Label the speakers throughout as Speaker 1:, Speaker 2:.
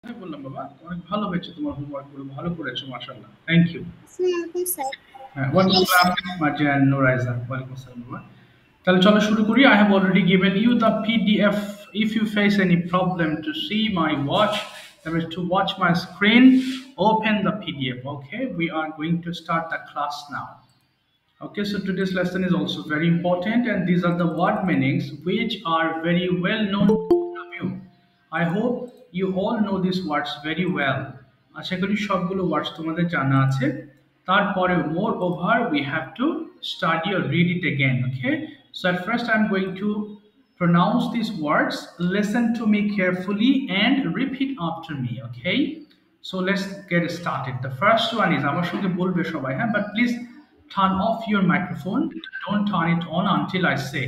Speaker 1: আমি বললাম বাবা অনেক ভালো হয়েছে তোমার হোমওয়ার্ক গুলো ভালো করেছো মাশাআল্লাহ থ্যাংক ইউ হ্যাঁ ওয়ালাইকুম আসসালাম মার্জিয়ান নুরাইজা ওয়ালাইকুম আসসালাম বাবা তাহলে চলো শুরু করি I have already given you the PDF if you face any problem to see my watch that is to watch my screen open the PDF okay we are going to start the class now. Okay, so today's lesson is also very important, and these are the word meanings which are very well known to all of you. I hope you all know these words very well. আশা করি সবগুলো words তোমাদের জানা আছে তারপরে more over we have to study or read it again okay so at first I'm going to pronounce these words listen to me carefully and repeat after me okay so let's get started the first one is আমার সঙ্গে বলবে সবাই হ্যাঁ but please turn off your microphone don't turn it on until I say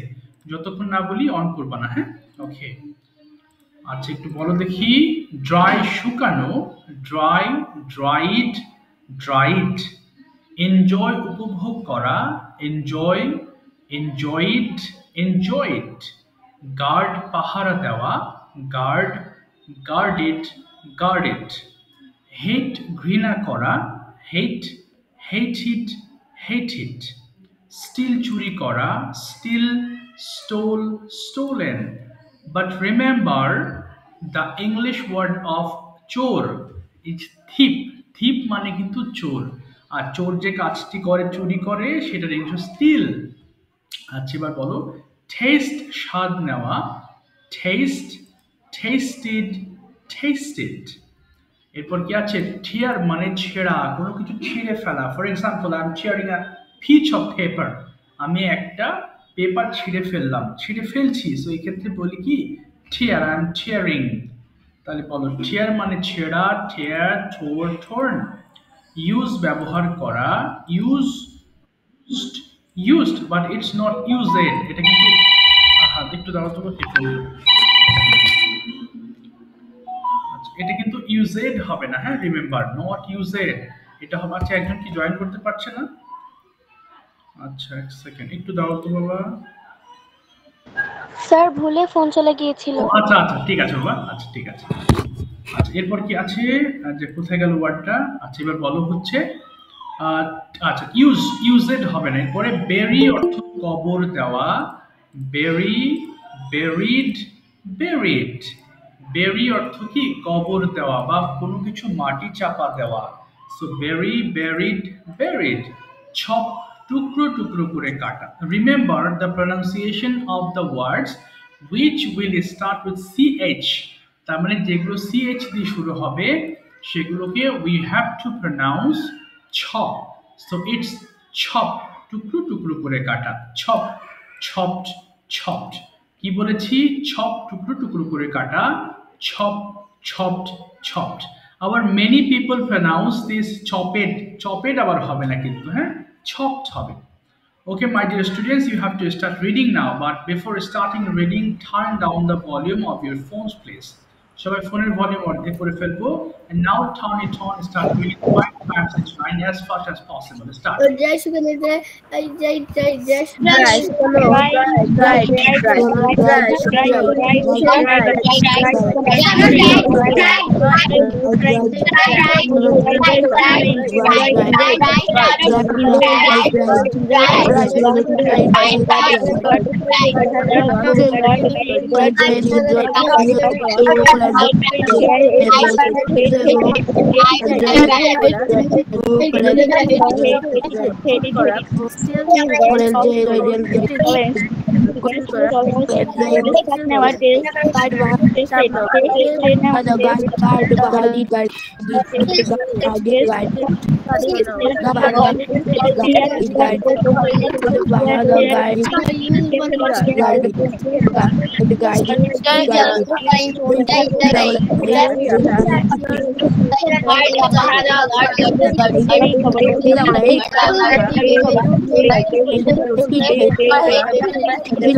Speaker 1: যতক্ষণ না বলি on করবা না হ্যাঁ ওকে আচ্ছা একটু বলো দেখি ড্রাই শুকানো ড্রাই ড্রাইড ড্রাইড এনজয় উপভোগ করা এনজয় এনজয়েড এনজয়েড গার্ড পাহারা দেওয়া গার্ড গার্ডেড গার্ডেড হেট ঘৃণা করা হেট হেটেড হেটেড স্টিল চুরি করা steal stole stolen but remember the English word of চোর is thief thief মানে কিন্তু চোর আর চোর যে কাজটি করে চুরি করে সেটার ইংলিশ স্টিল আচ্ছা এবার বলো টেস্ট স্বাদ নেওয়া টেস্ট টেস্টেড টেস্টেড এরপর কি আছে টিয়ার মানে ছেঁড়া কোনো কিছু ছিঁড়ে ফেলা for example I am tearing a piece of paper আমি একটা পেপার ছিঁড়ে ফেললাম ছিঁড়ে ফেলছি সো এই ক্ষেত্রে বলি কি টিয়ার আই এম টিয়ারিং তাহলে বলো টিয়ার মানে ছেঁড়া টিয়ার ঠোর ঠোর্ন ইউজ ব্যবহার করা use used but it's not used এটা কিন্তু একটু দাঁড়াও তো এটা কিন্তু ইউজেড হবে না হ্যাঁ রিমেম্বার নট ইউজেড এটা হবে আচ্ছা একজন কি জয়েন করতে পারছে না আচ্ছা এক সেকেন্ড একটু দাও তো বাবা
Speaker 2: স্যার ভুলে ফোন চলে গিয়েছিল
Speaker 1: আচ্ছা আচ্ছা ঠিক আছে বাবা আচ্ছা ঠিক আছে আচ্ছা এরপর কি আছে যে কোথায় গেল ওয়ার্ডটা আচ্ছা এবার বলো হচ্ছে আচ্ছা ইউজেড হবে না এরপরে বেরি অর্থ কবর দেওয়া বেরি বেরিড বেরিড বেরি অর্থ কি কবর দেওয়া বা কোনো কিছু মাটি চাপা দেওয়া সো বেরি বেরিড বেরিড ছপ টুকরো টুকরো করে কাটা remember the pronunciation of the words which will start with ch তার মানে যেগুলো ch দিয়ে শুরু হবে সেগুলোকে we have to pronounce chop so it's chop টুকরো টুকরো করে কাটা chop chopped chopped কি বলেছি chop টুকরো টুকরো করে কাটা chop chopped chopped আবার many people pronounce this chopped chopped আবার হবে না কিন্তু হ্যাঁ chopped হবে Okay, my dear students, you have to start reading now. But before starting reading, turn down the volume of your phones, please. সবাই ফোনের volume অর্ধেক করে ফেলবো and now turn it on start reading 5 times each line as fast as possible start Okay.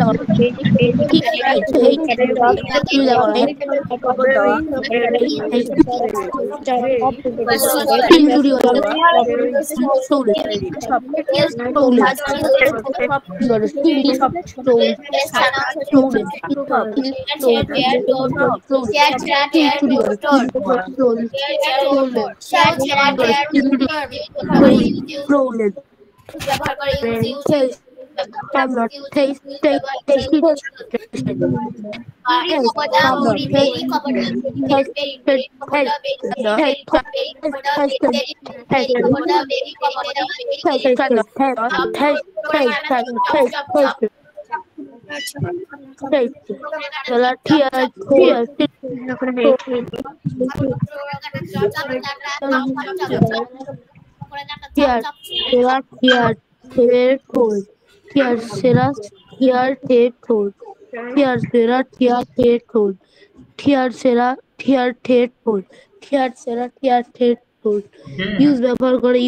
Speaker 3: use ব্যবহার করে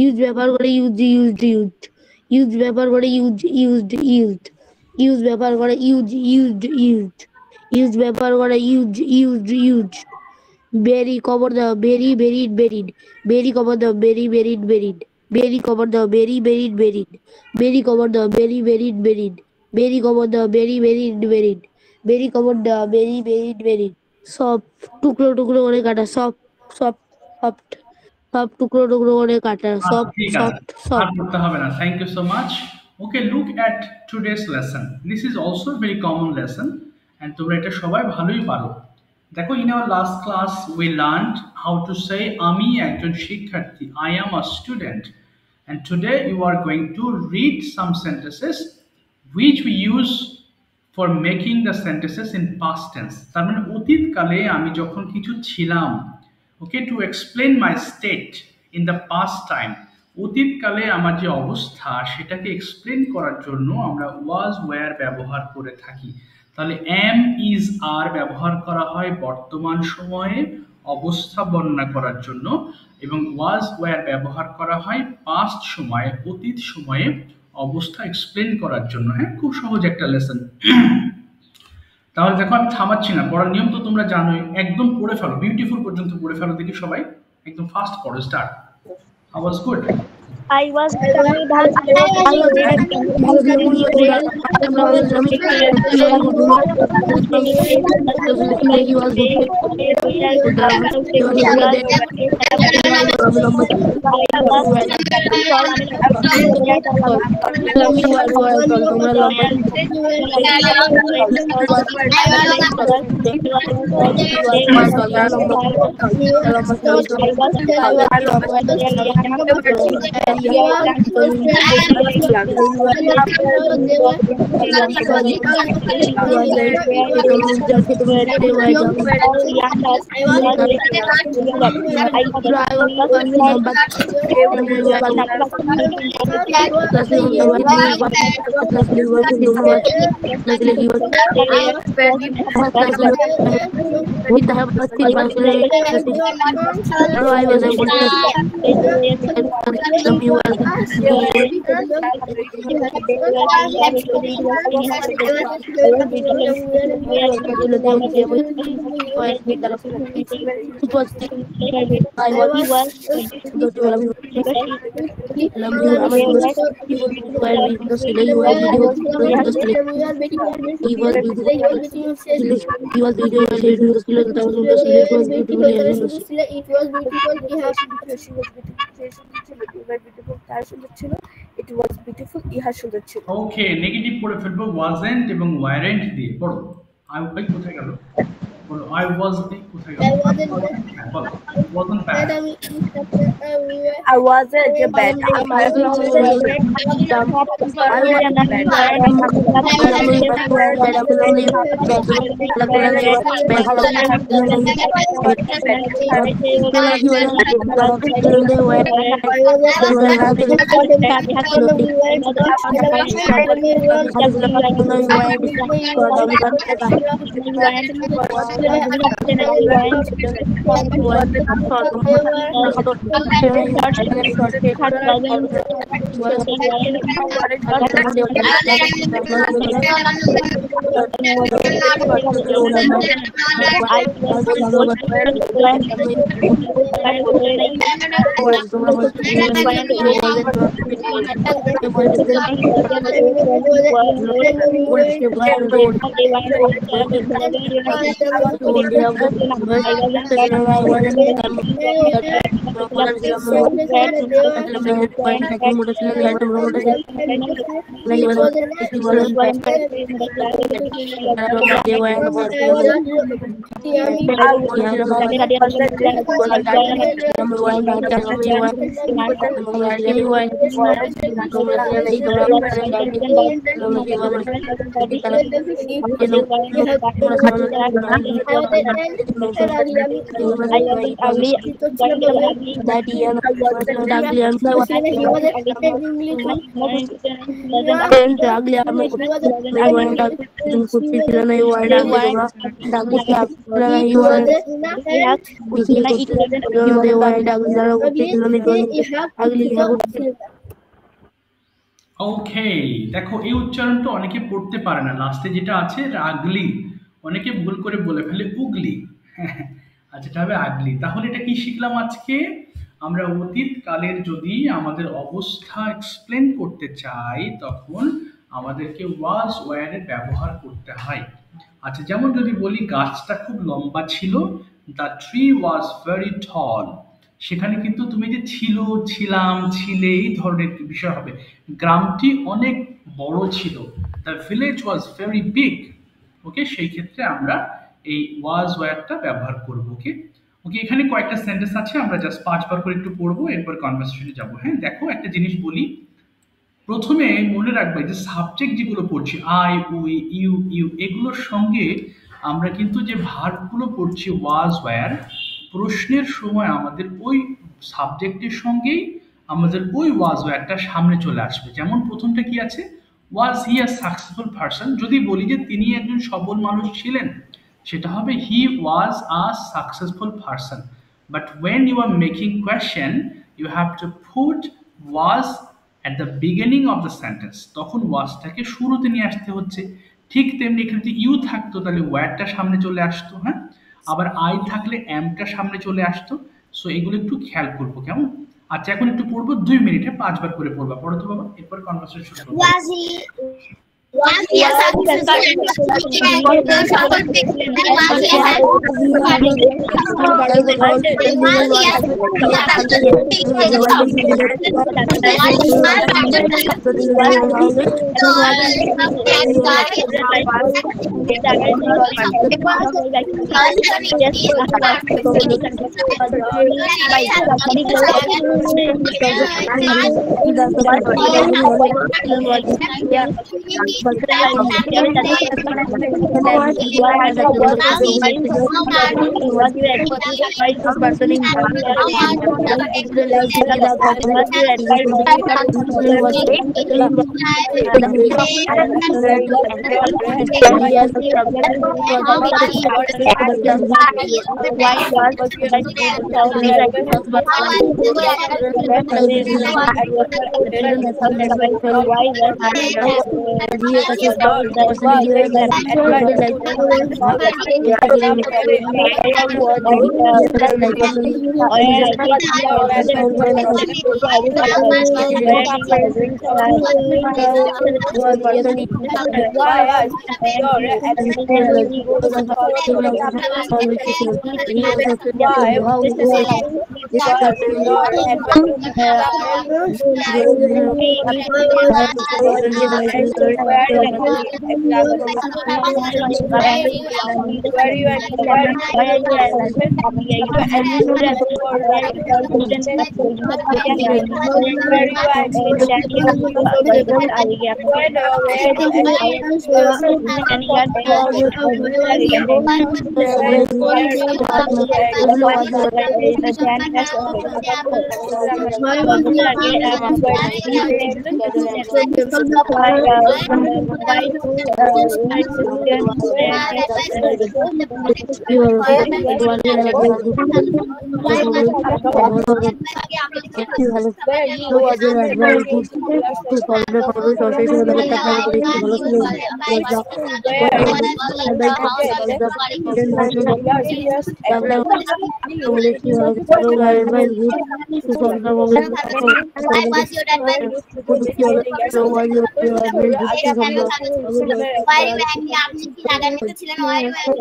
Speaker 3: use ব্যবহার করে use ব্যবহার করে use ব্যবহার করে use ব্যবহার করে বেরি কবর দাও বেরি কবর দাও বেরি কবর দাও বেরি কবর দাও বেরি কবর দাও বেরি কবর দাও বেরিড সব টুকরো টুকরো করে কাটা সব টুকরো টুকরো করে কাটা সব
Speaker 1: ঠিক আছে আর করতে হবে না thank you so much Okay, look at today's lesson. This is also a very common lesson and তোমরা এটা সবাই ভালোই পারো দেখো in our last class we learned how to say আমি একজন শিক্ষার্থী I am a student and today you are going to read some sentences which we use for making the sentences in past tense তার মানে অতীতকালে আমি যখন কিছু ছিলাম okay to explain my state in the past time অতীতকালে আমার যে অবস্থা সেটাকে এক্সপ্লেন করার জন্য আমরা ওয়াজ ওয়্যার ব্যবহার করে থাকি তাহলে am is are ব্যবহার করা হয় বর্তমান সময়ে অবস্থা বর্ণনা করার জন্য এবং ওয়াজ ওয়্যার ব্যবহার করা হয় পাস্ট সময়ে অতীত সময়ে অবস্থা এক্সপ্লেন করার জন্য হ্যাঁ খুব সহজ একটা লেসন তাহলে দেখো আমি থামাচ্ছি না পড়ার নিয়ম তো তোমরা জানোই একদম পড়ে ফেলো বিউটিফুল পর্যন্ত পড়ে ফেলো দেখি সবাই একদম ফাস্ট পড়ো start I was good.
Speaker 2: I was very bad.
Speaker 1: Okay negative পড়ে ফেলবো wasn't এবং weren't দিয়ে পড়ো আই কোথায় গেল বলো I was কোথায় গেল বলো wasn't bad
Speaker 2: I wasn't bad.
Speaker 1: ওকে, দেখো এই উচ্চারণটা অনেকে পড়তে পারে না, লাস্টে যেটা আছে আগলি, অনেকে ভুল করে বলে ফেলে উগলি। আচ্ছা, এটা হবে আগলি। তাহলে এটা কি শিখলাম আজকে? আমরা অতীত কালের যদি আমাদের অবস্থা এক্সপ্লেন করতে চাই তখন আমাদেরকে ওয়াজ ওয়্যারের ব্যবহার করতে হয়। আচ্ছা, যেমন যদি বলি গাছটা খুব লম্বা ছিল, the tree was very tall, সেখানে কিন্তু তুমি যে ছিল, ছিলাম, ছিলে এই ধরনের বিষয় হবে। গ্রামটি অনেক বড় ছিল, the village was very big. Okay, সেই ক্ষেত্রে আমরা এই ওয়াজ ওয়্যারটা ব্যবহার করব। ওকে ওকে, এখানে কয়েকটা সেন্টেন্স আছে, আমরা জাস্ট 5 বার করে একটু পড়বো, এরপর কনভারসেশনে যাবো। হ্যাঁ, দেখো একটা জিনিস বলি, প্রথমে মনে রাখবে যে সাবজেক্ট যেগুলো পড়ছি আই, উই, ইউ, ইউ, এগুলোর সঙ্গে আমরা কিন্তু যে ভার্বগুলো পড়ছি ওয়াজ ওয়্যার, প্রশ্নের সময় আমাদের ওই সাবজেক্টের সঙ্গেই আমাদের ওই ওয়াজ ওয়্যারটা সামনে চলে আসবে। যেমন প্রথমটা কি আছে, ওয়াজ হি আ সাকসেসফুল পারসন। যদি বলি যে তিনি একজন সফল মানুষ ছিলেন, সেটা হবে he was a successful person. But when you are making question, you have to put was at the beginning of the sentence, তখন ওয়াজটাকে শুরুতে নিয়ে আসতে হচ্ছে। ঠিক তেমনি এখানে যদি ইউ থাকতো তাহলে ওয়্যারটা সামনে চলে আসতো। হ্যাঁ, আবার আই থাকলে এমটা সামনে চলে আসতো। সো এগুলো একটু খেয়াল করবো, কেমন? আচ্ছা, এখন একটু পড়বো 2 মিনিটে 5 বার করে পড়বা। পড়ো তো বাবা, এরপর কনভারসেশন শুরু করবো।
Speaker 2: Was he a successful আপনি কি রাগান্বিত ছিলেন? Why are you angry? আপনি কি রাগান্বিত ছিলেন? Why are you angry?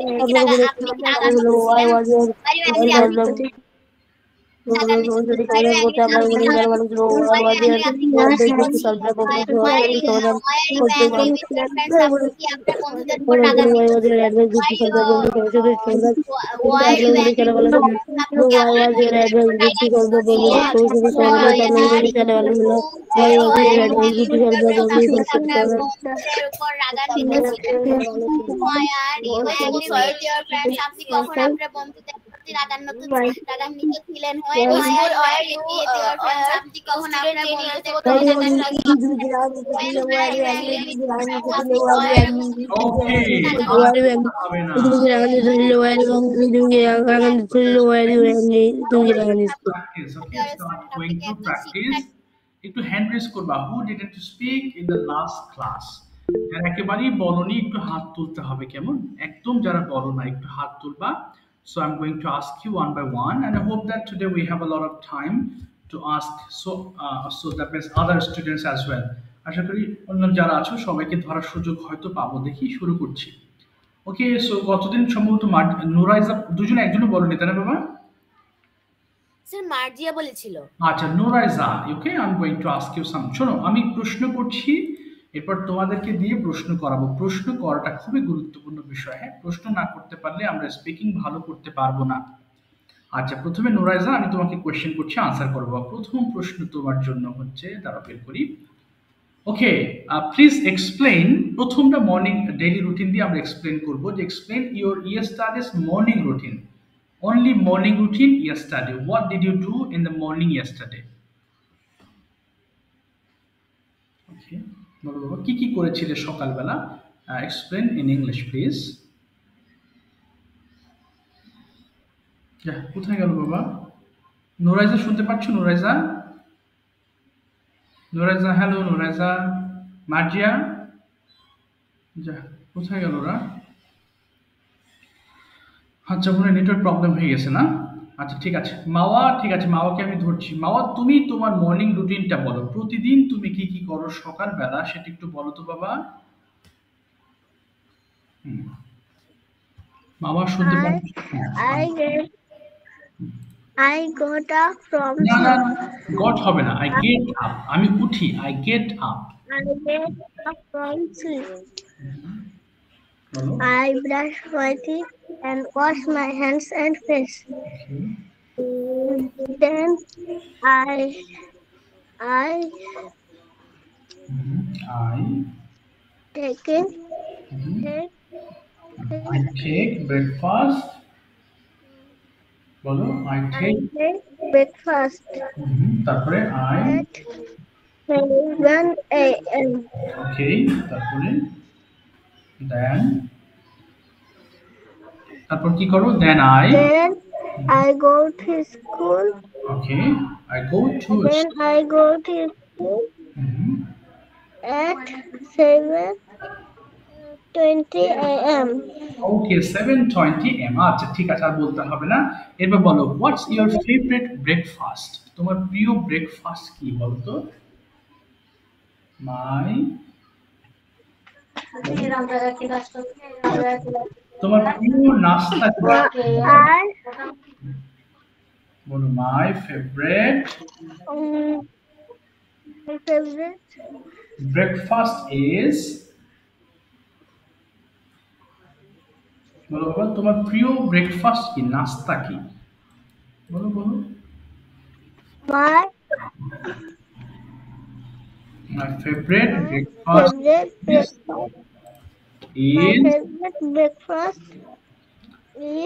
Speaker 2: আপনি রাগান্বিত ছিলেন? আপনি কখন আপনার
Speaker 1: একটু হ্যান্ড রেজ করবা, who didn't speak in the last class. যারা একেবারেই বলনি একটু হাত তুলতে হবে, কেমন? একদম যারা বলো না একটু হাত তুলবা। So I'm going to ask you one by one, and I hope that today we have a lot of time to ask. So that means other students as well. আশা করি অন্য যারা আছো সবাইকে ধরার সুযোগ হয়তো পাবো। দেখি শুরু করছি। ওকে, সো কতদিন সম্ভবত নুরাইজা দুজনে একজনও বলনি তাই না বাবা?
Speaker 2: স্যার মার্জিয়া বলেছিল।
Speaker 1: আচ্ছা Nuraiza, okay I am going to ask you some. শোনো আমি প্রশ্ন করছি, এরপর তোমাদেরকে দিয়ে প্রশ্ন করাবো। প্রশ্ন করাটা খুবই গুরুত্বপূর্ণ বিষয়। হ্যাঁ, প্রশ্ন না করতে পারলে আমরা স্পিকিং ভালো করতে পারবো না। আচ্ছা প্রথমে নুরাইজা আমি তোমাকে কোয়েশ্চেন করছি, আনসার করবো। প্রথম প্রশ্ন তোমার জন্য হচ্ছে, দাঁড়া বের করি। ওকে, প্লিজ এক্সপ্লেইন। প্রথমটা মর্নিং ডেইলি রুটিন দিয়ে আমরা এক্সপ্লেন করবো, যে explain your ইয়েস্টারডেস morning routine. Only morning routine yesterday. What did you do in the morning yesterday? Okay. বলো বাবা কি কি করেছিলে সকালবেলা? Explain in English please. কোথায় গেল বাবা? নুরাইজা শুনতে পাচ্ছ? নুরাইজা, নুরাইজা, হ্যালো নুরাইজা। মার্জিয়া, কোথায় গেল ওরা? আচ্ছা মনে নেটওয়ার্ক প্রবলেম হয়ে গেছে না? আচ্ছা ঠিক আছে মাওয়া, ঠিক আছে মাওয়াকে আমি ধরছি। মাওয়া তুমি তোমার মর্নিং রুটিনটা বলো, প্রতিদিন তুমি কি কি করো সকালবেলা সেটা একটু বলো তো বাবা। মাওয়া শুনতে পাচ্ছ?
Speaker 3: I got up from
Speaker 1: না গট হবে না, আই গেট আপ, আমি উঠি, I get up.
Speaker 3: I get up from sleep.
Speaker 1: বলো।
Speaker 3: I brush my teeth and wash my hands and face. Then I
Speaker 1: take breakfast. বলো I take
Speaker 3: breakfast.
Speaker 1: তারপরে
Speaker 3: at 7 a.m.
Speaker 1: Okay, তারপরে তারপর কি করো? Then
Speaker 3: I go to school.
Speaker 1: Okay, I go to
Speaker 3: school at 7:20 a.m.
Speaker 1: Okay, 7:20 a.m. আচ্ছা ঠিক আছে, আর বলতে হবে না। এরপর বলো হোয়াটস ইওর ফেভারিট ব্রেকফাস্ট? তোমার প্রিয় ব্রেকফাস্ট কি বলো তো? তোমার প্রিয় নাস্তা কি? বলো মাই ফেভারিট ব্রেকফাস্ট ইজ। বলো বাবা তোমার প্রিয় ব্রেকফাস্ট কি, নাস্তা কি? বলো বলো। My favorite breakfast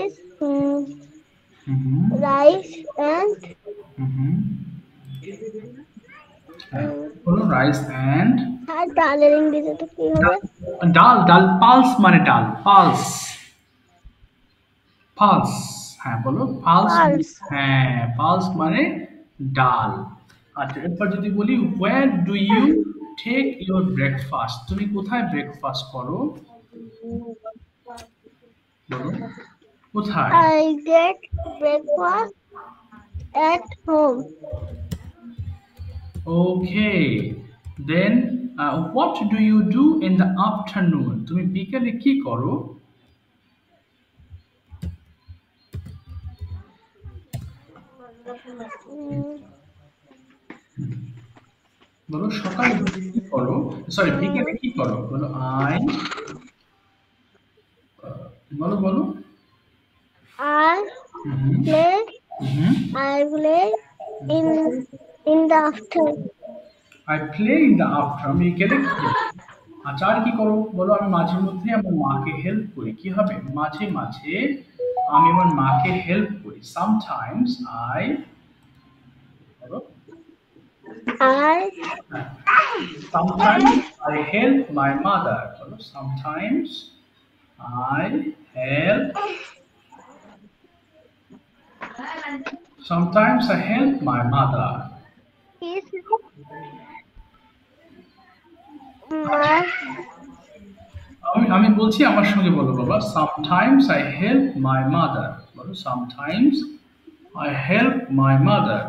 Speaker 3: is rice and
Speaker 1: rice and
Speaker 2: আর ডালের ইংরেজিতে কি হবে?
Speaker 1: ডাল ডাল পালস মানে ডাল পালস পালস হ্যাঁ বলো পালস
Speaker 2: Pulse.
Speaker 1: হ্যাঁ পালস মানে ডাল আচ্ছা এরপর যদি বলি where do you take your breakfast তুমি কোথায় ব্রেকফাস্ট করো বলো কোথায়
Speaker 2: I get breakfast at home.
Speaker 1: okay then what do you do in the afternoon তুমি বিকেলে কি করো বলো সকালে কি করো সরি বিকেলে কি করো বলো আই বলো বলো
Speaker 2: I play.
Speaker 1: Hmm
Speaker 2: I play in in the afternoon.
Speaker 1: I play in the after আমি বিকেলে কি করি আচ্ছা আর কি করো বলো আমি মাঝে মধ্যে আমার মাকে হেল্প করি কি হবে মাঝে মাঝে আমি আমার মাকে হেল্প করি সামটাইমস আই বলো
Speaker 2: I
Speaker 1: sometimes I help my mother বলো I help sometimes I help my mother
Speaker 2: is my
Speaker 1: আমি বলছি আমার সঙ্গে বলো বাবা sometimes I help my mother বলো sometimes I help my mother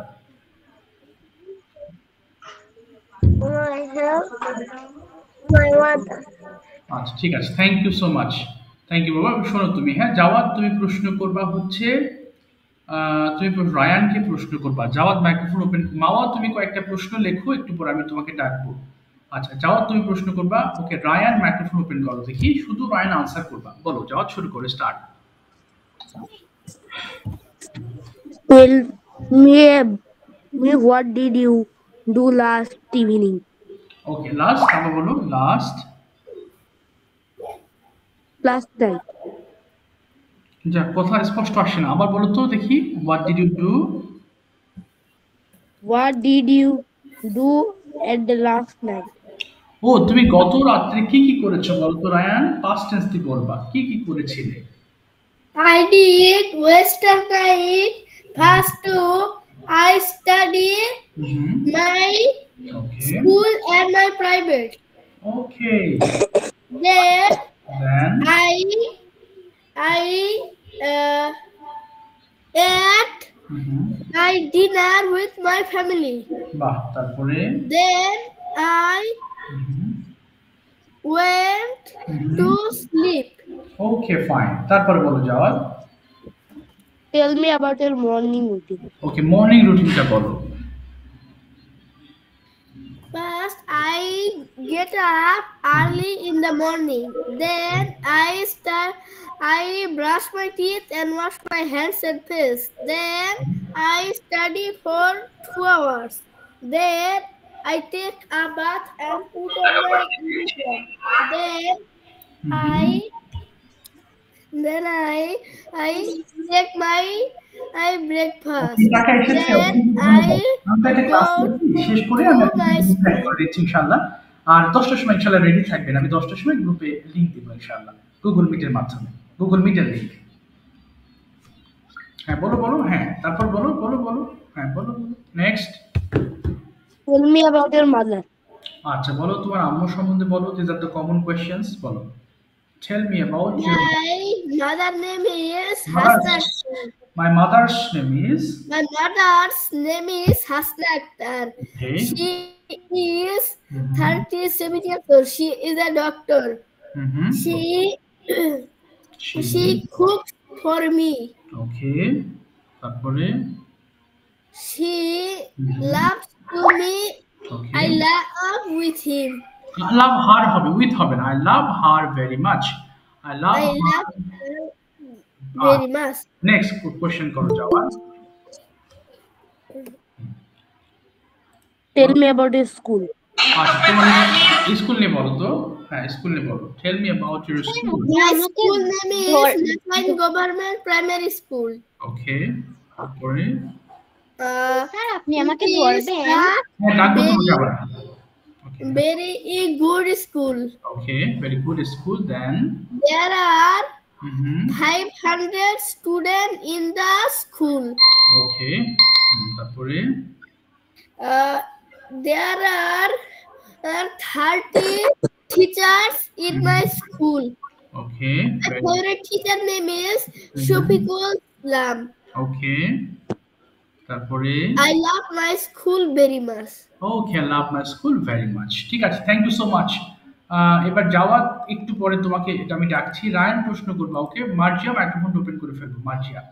Speaker 2: help my mother.
Speaker 1: আচ্ছা ঠিক আছে thank you so much thank you বাবা শোনো তুমি হ্যাঁ জাওয়াদ তুমি প্রশ্ন করবা হচ্ছে তুমি রায়ানকে প্রশ্ন করবা জাওয়াদ মাইক্রোফোন ওপেন মাওয়া তুমি কয়েকটা প্রশ্ন লেখো একটু পর আমি তোমাকে ডাকবো আচ্ছা জাওয়াদ তুমি প্রশ্ন করবা ওকে রায়ান মাইক্রোফোন ওপেন করো দেখি শুধু রায়ান আনসার করবা বলো জাওয়াদ শুরু করে start
Speaker 3: Tell me what did you do last evening?
Speaker 1: Okay last আবার বলো লাস্ট
Speaker 3: Last night.
Speaker 1: যা কথা স্পষ্ট আসে না আবার বলো তো দেখি what did you do
Speaker 3: What did you do at the last night?
Speaker 1: ও তুমি গত রাত্রে কি কি করেছো বলো তো রায়ান পাস্ট টেন্স দিয়ে বলবা কি কি করেছিলে
Speaker 4: I did Western night. First two, I study my
Speaker 1: okay
Speaker 4: school and my private.
Speaker 1: Okay
Speaker 4: Then
Speaker 1: then
Speaker 4: I ate my dinner with my family.
Speaker 1: বাহ তারপরে
Speaker 4: Then I went to sleep.
Speaker 1: Okay fine তারপরে বলো Jawad
Speaker 3: Tell me about your morning routine.
Speaker 1: Okay morning রুটিনটা বলো
Speaker 4: First, I get up early in the morning. Then I brush my teeth and wash my hands and face. Then I study for 2 hours. Then I take a bath and put on my uniform. Then I take my breakfast.
Speaker 1: টাকা এসেছে
Speaker 4: Then I
Speaker 1: শেষ করে আমি করে দিচ্ছি ইনশাআল্লাহ আর 10টার সময় ইনশাআল্লাহ রেডি থাকবেন আমি 10টার সময় গ্রুপে লিংক দেব ইনশাআল্লাহ গুগল মিটের মাধ্যমে গুগল মিটের লিংক হ্যাঁ বলো বলো হ্যাঁ তারপর বলো বলো বলো হ্যাঁ বলো বলো next
Speaker 3: Tell me about your mother.
Speaker 1: আচ্ছা বলো তোমার আম্মু সম্বন্ধে বলো these are the common questions বলো tell me about your
Speaker 4: my mother name is
Speaker 1: Mother.
Speaker 4: Hasna.
Speaker 1: my mother's name is
Speaker 4: My mother's name is Hasna Akhtar.
Speaker 1: okay
Speaker 4: She is 37 years old. She is a doctor. She cooks for me.
Speaker 1: okay তারপরে
Speaker 4: She loves to me.
Speaker 1: okay
Speaker 4: I love with him.
Speaker 1: love her হবে with হবে না I love her very much I love
Speaker 4: I
Speaker 1: her.
Speaker 4: love her very much.
Speaker 1: next question করো Javad
Speaker 3: Tell me about your school.
Speaker 1: আচ্ছা তোমার school নিয়ে বলো তো হ্যাঁ স্কুল নিয়ে বলো tell me about your school
Speaker 4: My school name is Napan Government Primary School.
Speaker 1: okay তারপরে
Speaker 2: স্যার আপনি আমাকে ধরবেন
Speaker 1: হ্যাঁ ডাকবো তোমাকে আবার Okay.
Speaker 4: Very good school.
Speaker 1: Okay, very good school. Then
Speaker 4: There are
Speaker 1: mm-hmm.
Speaker 4: 500 students in the school.
Speaker 1: Okay. তারপরে
Speaker 4: There are 30 teachers in my school.
Speaker 1: Okay.
Speaker 4: My favorite teacher name is Shafiqul Islam.
Speaker 1: Okay. তারপরে
Speaker 4: I love my school very much.
Speaker 1: Okay, I love my school very much. ঠিক আছে, thank you so much. এবার যাওয়ার একটু পরে তোমাকে এটা আমি ডাকছি। রায়ান প্রশ্ন করবা, ওকে? মার্জিয়া মাইক্রোফোনটা ওপেন করে ফেলবো। মার্জিয়া,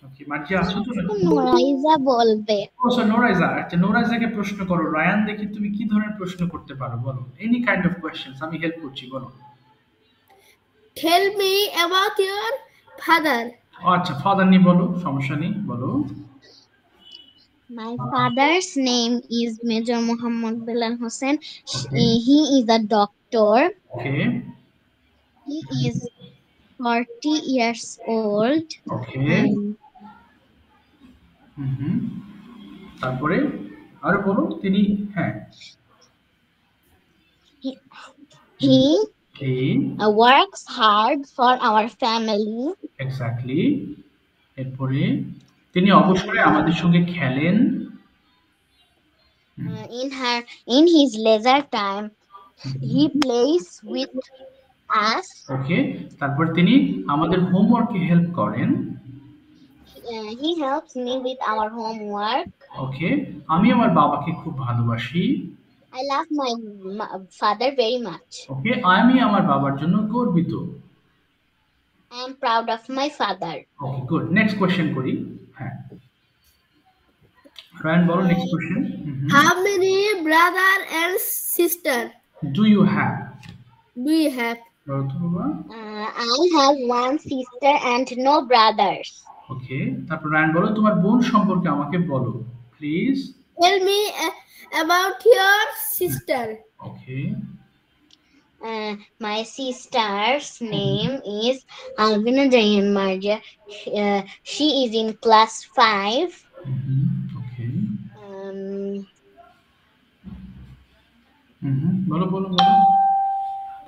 Speaker 1: ওকে? মার্জিয়া আছো তো?
Speaker 2: নোরাইজা বলবে।
Speaker 1: ও স্যার, নোরাইজা। আচ্ছা, নোরাইজাকে প্রশ্ন করো। রায়ান, দেখি তুমি কি ধরনের প্রশ্ন করতে পারো, বলো। এনি কাইন্ড অফ কোয়েশ্চেনস, আমি হেল্প করছি, বলো।
Speaker 4: Tell me about your father.
Speaker 1: আচ্ছা, ফাদার নিয়ে বলো, সমস্যা নেই, বলো।
Speaker 2: My father's name is Major Muhammad Bilal Hussain. He is a doctor.
Speaker 1: Okay.
Speaker 2: He is 40 years old.
Speaker 1: Okay. তারপরে আরো বলো, তিনি, হ্যাঁ।
Speaker 2: He works hard for our family.
Speaker 1: Exactly. এরপরে তিনি অবসরে আমাদের সঙ্গে খেলেন।
Speaker 2: In his leisure time, he plays with us.
Speaker 1: Okay. তারপর তিনি আমাদের হোমওয়ার্কে হেল্প করেন।
Speaker 2: He helps me with our homework.
Speaker 1: Okay. আমি আমার বাবাকে খুব ভালোবাসি।
Speaker 2: I love my father very much.
Speaker 1: Okay. আমি আমার বাবার জন্য গর্বিত।
Speaker 2: I am proud of my father.
Speaker 1: Okay, good. Next question করি। হ্যাঁ, রায়ান বলো, next question.
Speaker 4: How many brother and sister
Speaker 1: do you have?
Speaker 2: I have one sister and no brothers.
Speaker 1: Okay. তারপর Ryan বলো, তোমার বোন সম্পর্কে আমাকে বলো, please.
Speaker 4: Tell me about your sister.
Speaker 1: Okay.
Speaker 2: My sister's name is Alvina Jayan Marja. She is in class 5.
Speaker 1: Okay. বলো বলো বলো।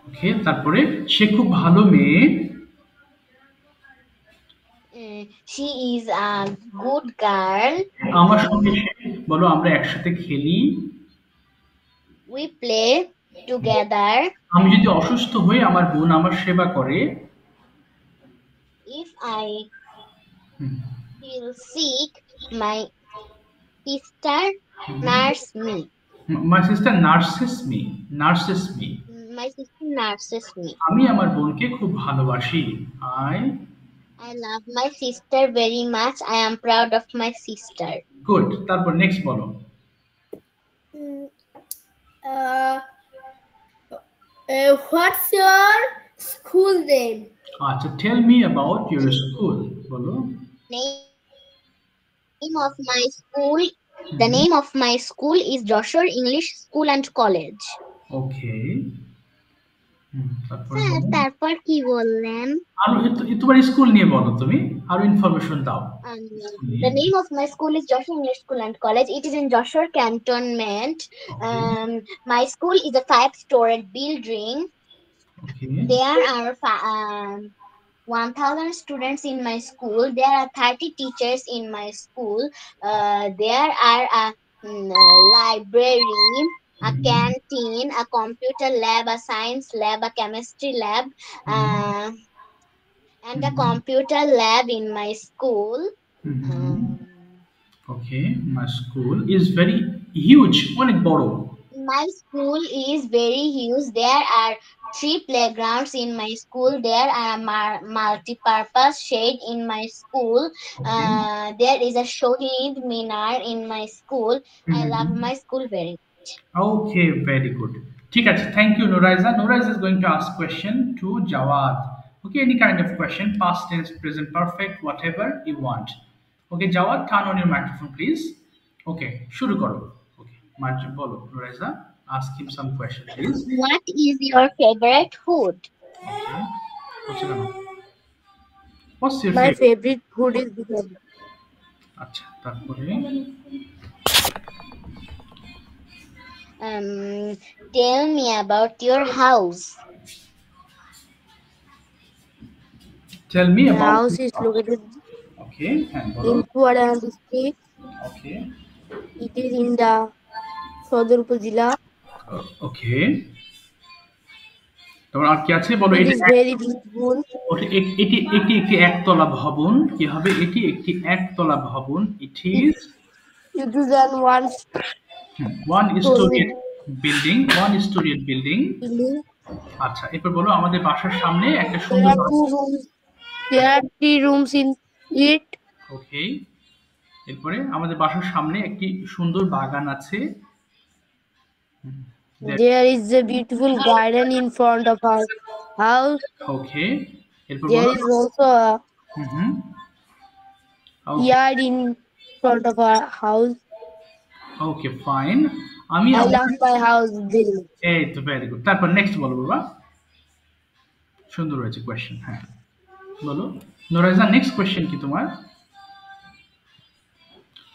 Speaker 1: ওকে, তারপরে সে খুব ভালো মেয়ে।
Speaker 2: She is a good girl.
Speaker 1: আমার সঙ্গে বলো, আমরা একসাথে খেলি।
Speaker 2: We play together.
Speaker 1: আমি যদি অসুস্থ হই, আমার বোন আমার সেবা করে।
Speaker 2: If I feel sick, my sister nurses me.
Speaker 1: My sister nurses me.
Speaker 2: My sister nurses me.
Speaker 1: আমি আমার বোনকে খুব ভালোবাসি।
Speaker 2: I love my sister very much. I am proud of my sister.
Speaker 1: Good. তারপর নেক্সট বলো।
Speaker 4: What's your school name?
Speaker 1: আচ্ছা, tell me about your school. বলো।
Speaker 2: The name of my school is Joshua English School and College.
Speaker 1: Okay.
Speaker 2: তারপর কি বললেন?
Speaker 1: আর তোমার school নিয়ে বলো, তুমি আরো ইনফরমেশন দাও।
Speaker 2: The name of my school is Joshua English School and College. It is in Joshua Cantonment. My school is a 5-storied building.
Speaker 1: Okay.
Speaker 2: There are 1,000 students in my school. There are 30 teachers in my school. There are a library, a canteen, a computer lab, a science lab, a chemistry lab, and a computer lab in my school.
Speaker 1: Okay, my school is very huge, অনেক বড়।
Speaker 2: My school is very huge. There are 3 playgrounds in my school. There are multi-purpose shade in my school. There is a Shohid Minar in my school. I love my school very much.
Speaker 1: Okay, very good. ঠিক আছে, thank you, Noraiza. Noraiza is going to ask question to Jawad. Okay, any kind of question, past tense, present perfect, whatever you want. Okay, Jawad, turn on your microphone, please. Okay, শুরু করো। Okay, Marjia বলো, Noraiza, ask him some question, please.
Speaker 2: What is your favorite food?
Speaker 1: Okay. What's your
Speaker 3: My favorite food is biryani.
Speaker 1: আচ্ছা, তারপরে
Speaker 2: Tell me about your house.
Speaker 1: Tell me
Speaker 3: My
Speaker 1: about
Speaker 3: house
Speaker 1: your
Speaker 3: is
Speaker 1: house.
Speaker 3: located
Speaker 1: Okay, হ্যাঁ বলো।
Speaker 3: in Puaran district.
Speaker 1: Okay,
Speaker 3: It is in the Sodor Upazila.
Speaker 1: okay. তোমার আর কি আছে বলো?
Speaker 3: It
Speaker 1: এটা
Speaker 3: is very beautiful.
Speaker 1: এটি এটি একটি একতলা ভবন। কি হবে? এটি একটি একতলা ভবন। It is
Speaker 3: It is an one
Speaker 1: one
Speaker 3: story
Speaker 1: story building, one story building.
Speaker 3: building.
Speaker 1: আচ্ছা, এরপর বলো আমাদের বাসার সামনে একটা
Speaker 3: There
Speaker 1: সুন্দর
Speaker 3: are 2 rooms. There are 3 rooms in it.
Speaker 1: ওকে। এরপরে আমাদের বাসার সামনে একটি সুন্দর বাগান আছে।
Speaker 3: There is a beautiful garden in front of our house.
Speaker 1: ওকে, এরপর
Speaker 3: There
Speaker 1: বলো।
Speaker 3: is also a
Speaker 1: hmm, okay
Speaker 3: yard in front of our house.
Speaker 1: Okay fine. আমি
Speaker 3: I love my house very much.
Speaker 1: এই তো ভেরি গুড। তারপর next বলো বাবা। সুন্দর হয়েছে কোয়েশ্চেন। হ্যাঁ বলো নোরাইজা, নেক্সট কোয়েশ্চেন কি তোমার?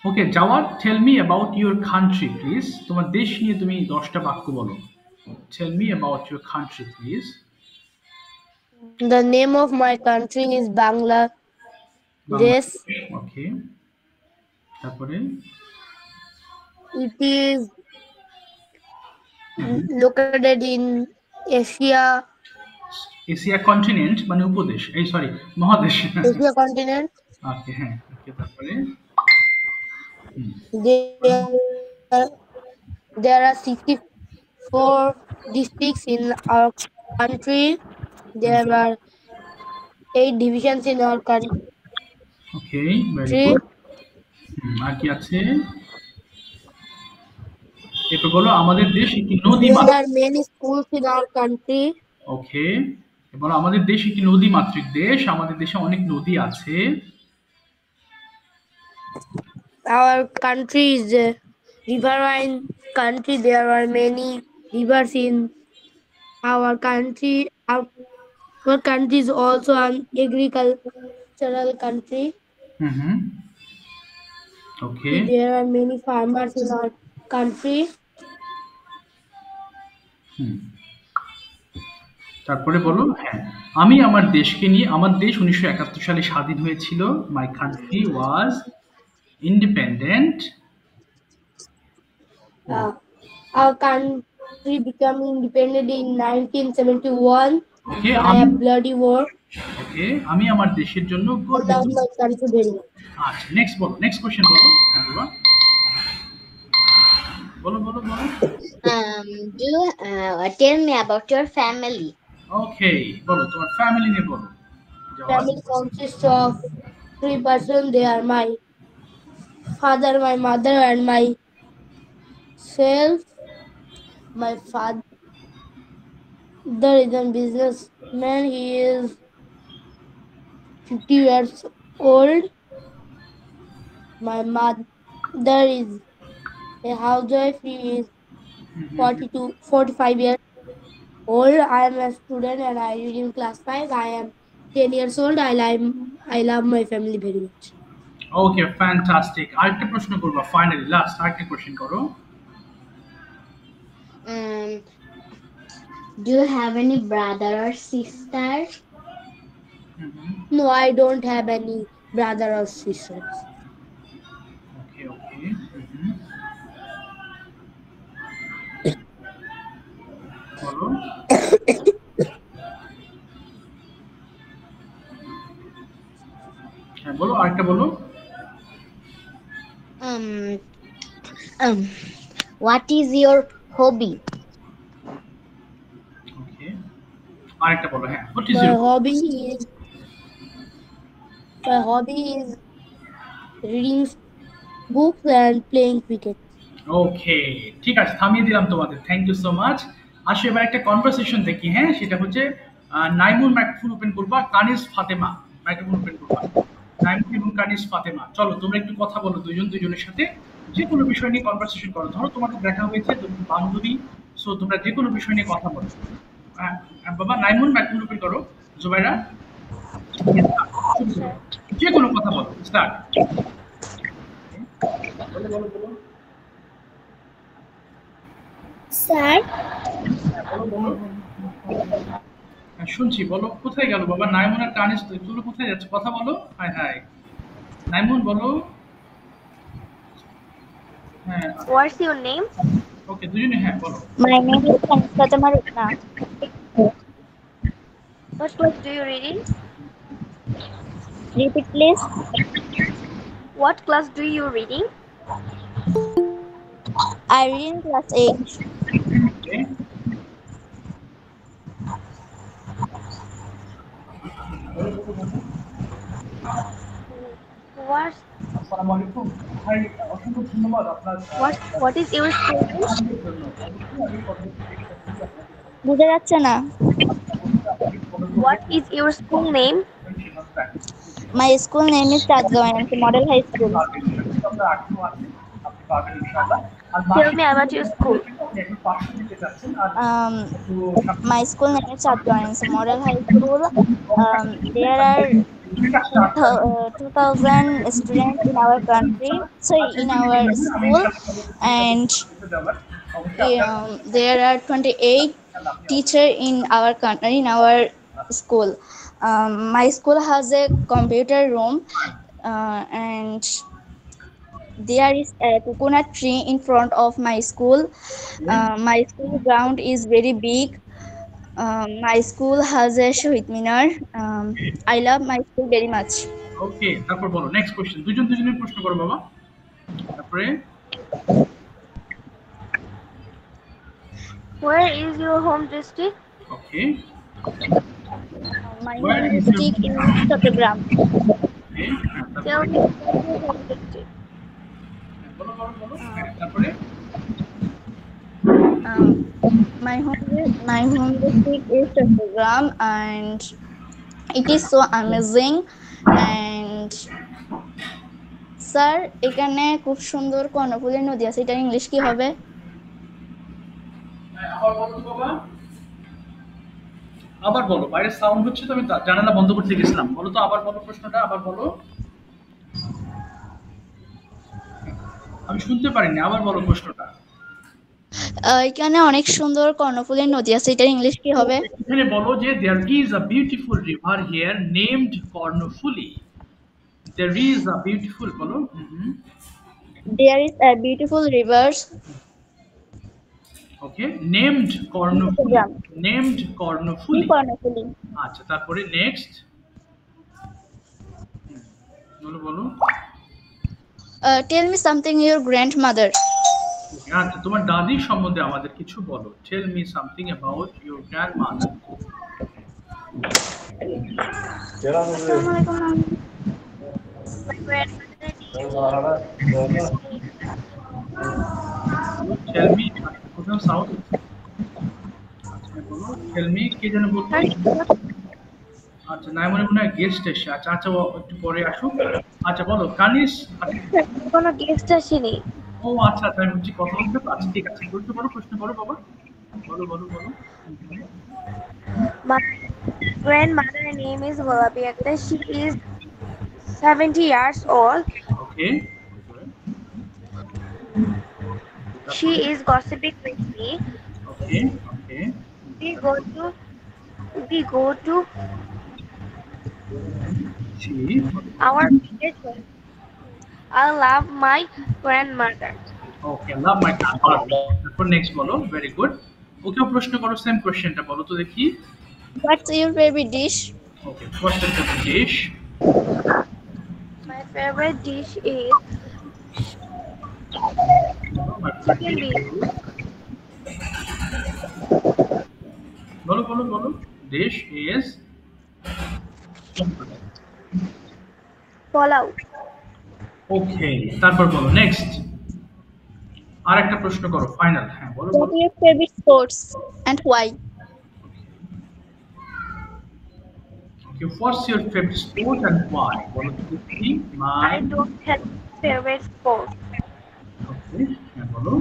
Speaker 1: Okay Jawad, tell me about your country please. তোমার দেশ নিয়ে তুমি 10টা বাক্য বলো। Tell me about your country please.
Speaker 3: The name of my country is Bangladesh.
Speaker 1: Okay, তারপরে
Speaker 3: It is located in Asia
Speaker 1: Asia continent মানে উপদেশ, এই সরি মহাদেশ।
Speaker 3: continent.
Speaker 1: ওকে হ্যাঁ ওকে, তারপরে
Speaker 3: There, there are 64 districts in our country. There are 8 divisions in our country.
Speaker 1: Okay very good. আর কি আছে? এরপর বলো আমাদের দেশ একটি নদী
Speaker 3: There
Speaker 1: মাতৃক।
Speaker 3: are many schools in our country.
Speaker 1: ওকে, বলো আমাদের দেশ একটি নদী মাতৃক দেশ। আমাদের দেশে অনেক নদী আছে।
Speaker 3: Our country is a riverine country. There are many rivers in our country. Our country is also an agricultural country.
Speaker 1: Hmm, okay
Speaker 3: There are many farmers in our country.
Speaker 1: তারপরে বলো হ্যাঁ আমি আমার দেশকে নিয়ে, আমার দেশ 1971 সালে স্বাধীন হয়েছিল। My country was independent.
Speaker 3: Our country became independent in 1971.
Speaker 1: Okay
Speaker 3: By a bloody war.
Speaker 1: ওকে, আমি আমার দেশের জন্য
Speaker 3: I
Speaker 1: গর্বিত।
Speaker 3: love my country very much.
Speaker 1: আচ্ছা নেক্সট বলো, নেক্সট কোশ্চেন বলো। হ্যাঁ বাবা বলো বলো বলো।
Speaker 2: Tell me about your family.
Speaker 1: ওকে বলো তোমার ফ্যামিলি নিয়ে বলো।
Speaker 3: Family consists of 3 persons. They are my father, my mother, and myself. My father is a businessman. He is 50 years old. My mother is a housewife. She is 45 years old. I am a student and I read in class 5. I am 10 years old. I love my family very much.
Speaker 1: Okay fantastic. আরেকটা প্রশ্ন করবো finally, last আরেকটা question করো।
Speaker 2: Do you have any brother or sister?
Speaker 3: No, I don't have any brother or sisters.
Speaker 1: ওকে ওকে বলো। হ্যাঁ বলো আরেকটা বলো।
Speaker 2: What is your hobby?
Speaker 1: ওকে আরেকটা বলো। হ্যাঁ what is
Speaker 3: My
Speaker 1: your
Speaker 3: hobby is reading books and playing cricket.
Speaker 1: Okay ঠিক আছে, থামিয়ে দিলাম তোমাদের। Thank you so much. আসো এবার একটা কনভারসেশন দেখি। হ্যাঁ সেটা হচ্ছে নাইমুল মাইক্রোফোন ওপেন করবা, কানিজ ফাতেমা মাইক্রোফোন ওপেন করবা। নাইমুল এবং কানিজ ফাতেমা চলো তোমরা একটু কথা বলো দুজন দুজনের সাথে, যে কোনো বিষয় নিয়ে কনভারসেশন করো। ধরো তোমাদের দেখা হয়েছে, তুমি বান্ধবী, সো তোমরা যে কোনো বিষয় নিয়ে কথা বলো। বাবা নাইমুল মাইক্রোফোন ওপেন করো। জুবাইরা যে কোনো কথা বলো, স্টার্ট। বলো বলো বলো।
Speaker 4: Sir,
Speaker 1: বলো বলো হ্যাঁ, শুনছি বলো কোথায় গেল বাবা নাইমুন আর কানিস তো এগুলো কোথায় যাচ্ছে কথা বলো হাই হাই নাইমুন বলো হ্যাঁ
Speaker 5: What's your name?
Speaker 1: ওকে দুজনে হ্যাঁ বলো
Speaker 5: My name is Kanika Tamarupna. What class do you read in? Repeat please. What class do you read in? I read in class 8.
Speaker 1: Okay
Speaker 5: What
Speaker 1: আসসালামু আলাইকুম ভাই অসংখ্য ধন্যবাদ আপনার
Speaker 5: what is your school name?
Speaker 1: জন্য অবশ্যই আমি পরবর্তী
Speaker 5: বুঝা যাচ্ছে না। What is your school name? My school name is Tajgaon Model High School. Tell me about your school. My school name is Tajgaon Model High School. There are 2,000 students in our country, in our school, and there are 28 teachers in our country, in our school. My school has a computer room, and there is a coconut tree in front of my school. My school ground is very big. My school has a Shahid Minar. I love my school very much.
Speaker 1: ওকে তারপর বলো next question দুজনের প্রশ্ন করো বাবা তারপরে
Speaker 5: Where is your home district?
Speaker 1: Okay
Speaker 5: My
Speaker 1: Where
Speaker 5: home
Speaker 1: is
Speaker 5: district is Chattogram.
Speaker 1: Okay
Speaker 5: Tell me your home district.
Speaker 1: বলো বলো বলো হ্যাঁ, তারপরে
Speaker 5: My home district is Chattogram, and it is so amazing. And sir এখানে খুব সুন্দর কর্ণফুলী নদী আছে, এটার ইংলিশ কি হবে?
Speaker 1: আবার বলো তো বাবা আবার বলো বাইরে সাউন্ড হচ্ছে তো আমি জানালা বন্ধ করতে গেছিলাম বলো তো আবার বলো প্রশ্নটা আবার বলো আমি শুনতে পারিনি আবার বলো প্রশ্নটা
Speaker 5: এখানে অনেক সুন্দর কর্ণফুলী নদী আছে, এটার ইংলিশ কি হবে?
Speaker 1: এখানে বলো যে there is a beautiful river here named Kornofuli there is a beautiful বলো
Speaker 5: There is a beautiful river.
Speaker 1: Okay named Kornofuli named Kornofuli
Speaker 5: Karnaphuli.
Speaker 1: আচ্ছা তারপরে নেক্সট বলো বলো
Speaker 5: Tell me something your grandmother.
Speaker 1: আচ্ছা তোমার দাদির সম্বন্ধে আমাদের কিছু বলো tell me something about your grandmother
Speaker 5: My grandmother
Speaker 1: tell me কোথাও সাউন্ড বলো টেল মি কে যেন বলতো আচ্ছা নাই মনে হয় গেস্ট এসে আচ্ছা আচ্ছা ও একটু পরে আসুক আচ্ছা বলো কানিস
Speaker 5: কোনো গেস্ট আসেনি।
Speaker 1: ও আচ্ছা আচ্ছা আমি বুঝছি কথা বলতে আচ্ছা ঠিক আছে বলতে পারো প্রশ্ন করো বাবা বলো বলো বলো
Speaker 5: My grandmother name is Gulabi Akhtar. She is 70 years old.
Speaker 1: Okay
Speaker 5: She is gossiping with me.
Speaker 1: Okay okay
Speaker 5: We go to
Speaker 1: G
Speaker 5: our village. I love my grandmother.
Speaker 1: ওকে লাভ মাই তারপর নেক্সট বলো ভেরি গুড ওকেও প্রশ্ন করো same কোশ্চেনটা বলো তো দেখি
Speaker 5: What's your favorite dish?
Speaker 1: Okay what's the favourite dish
Speaker 5: My favorite dish is chicken beef.
Speaker 1: বলো বলো বলো ডিশ ইজ
Speaker 5: Pulao.
Speaker 1: ওকে তারপর বলো নেক্সট আর একটা প্রশ্ন করো ফাইনাল হ্যাঁ বলো
Speaker 5: What
Speaker 1: বলো
Speaker 5: are your favorite sports and why?
Speaker 1: Okay what's your favourite sport and why বলো তো দেখি মাই
Speaker 5: I don't have favorite sport.
Speaker 1: ওকে হ্যাঁ বলো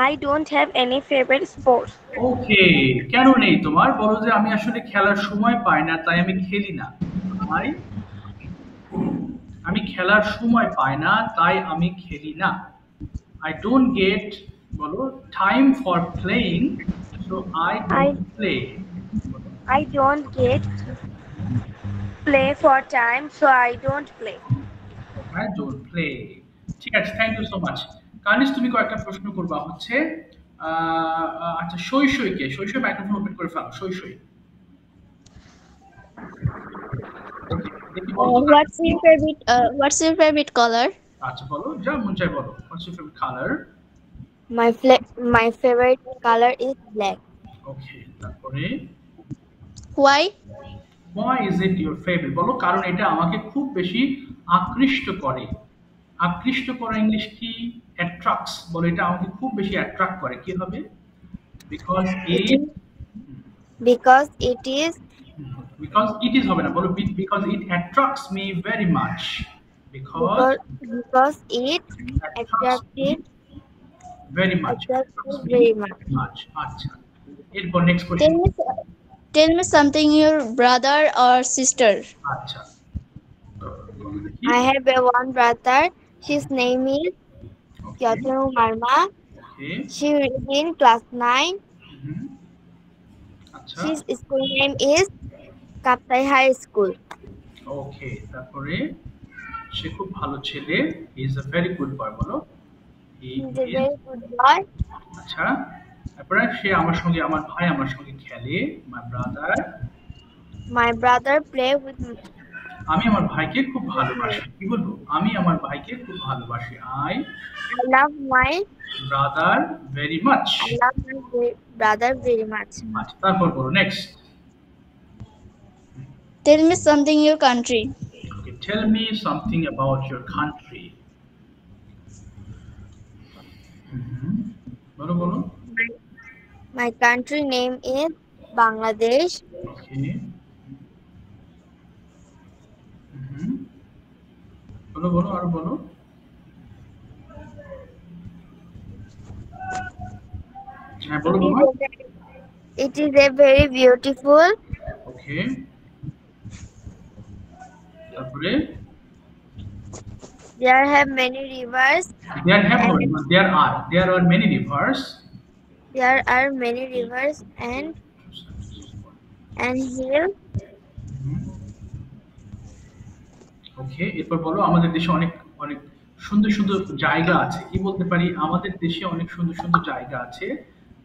Speaker 5: I don't have any favorite sports.
Speaker 1: ওকে কেন নেই তোমার বলো যে আমি আসলে খেলার সময় পাই না তাই আমি খেলি না ভাই আমি খেলার সময় পাই না তাই আমি খেলি না আই ডোন্ট গেট বলো time for playing, so I don't play.
Speaker 3: I don't get play for time, so I don't play.
Speaker 1: I don't play. ঠিক আছে, thank you so much. Kanis, তুমি কয়েকটা প্রশ্ন করবা হচ্ছে আচ্ছা, শৈশইকে, শৈশই মাইক্রোফোন ওপেন করে ফেলো, শৈশই। দেখি বলো।
Speaker 5: What's your favorite color?
Speaker 1: আচ্ছা বলো, যা মন চায় বলো। What's your favorite color?
Speaker 2: My favorite color is black.
Speaker 1: ওকে, তারপরে
Speaker 5: Why?
Speaker 1: why is it your favorite? বলো কারণ এটা আমাকে খুব বেশি আকৃষ্ট করে। আকৃষ্ট করা ইংলিশ কি? attracts। বলো এটা আমাকে খুব বেশি attract করে, কি হবে? because it
Speaker 2: Because it is
Speaker 1: because it is হবে না, বলো because it attracts me very much. because
Speaker 2: it attracted
Speaker 1: very much আচ্ছা, এরপর next question.
Speaker 5: Tell me something your brother or sister.
Speaker 1: আচ্ছা,
Speaker 2: I have one brother. His name is Kyotaro Marma.
Speaker 1: okay,
Speaker 2: She is in class 9.
Speaker 1: আচ্ছা,
Speaker 2: His school name is Kaptai High School.
Speaker 1: ওকে, তারপরে সে খুব ভালো ছেলে, he is a very good boy, বলো হি
Speaker 2: He's a
Speaker 1: is.
Speaker 2: very good boy.
Speaker 1: আচ্ছা, তারপরে সে আমার সঙ্গে, আমার ভাই আমার সঙ্গে খেলে,
Speaker 2: My brother play with me.
Speaker 1: আমি আমার ভাইকে খুব ভালোবাসি, কি বলবো? আমি আমার ভাইকে খুব ভালোবাসি। I
Speaker 2: love my
Speaker 1: brother very much.
Speaker 2: I love my brother very much.
Speaker 1: আচ্ছা, তারপর বলো next.
Speaker 5: Tell me something your country.
Speaker 1: Okay, tell me something about your country. বলো বলো।
Speaker 2: My country name is Bangladesh.
Speaker 1: Okay. বলো বলো, আরো বলো। হ্যাঁ বলো বাবা।
Speaker 2: It is a very beautiful.
Speaker 1: Okay. তারপরে
Speaker 2: There have many rivers.
Speaker 1: there are many rivers.
Speaker 2: There are many rivers and hills.
Speaker 1: ওকে, এরপর বলো আমাদের দেশে অনেক অনেক সুন্দর সুন্দর জায়গা আছে, কি বলতে পারি? আমাদের দেশে অনেক সুন্দর সুন্দর জায়গা আছে।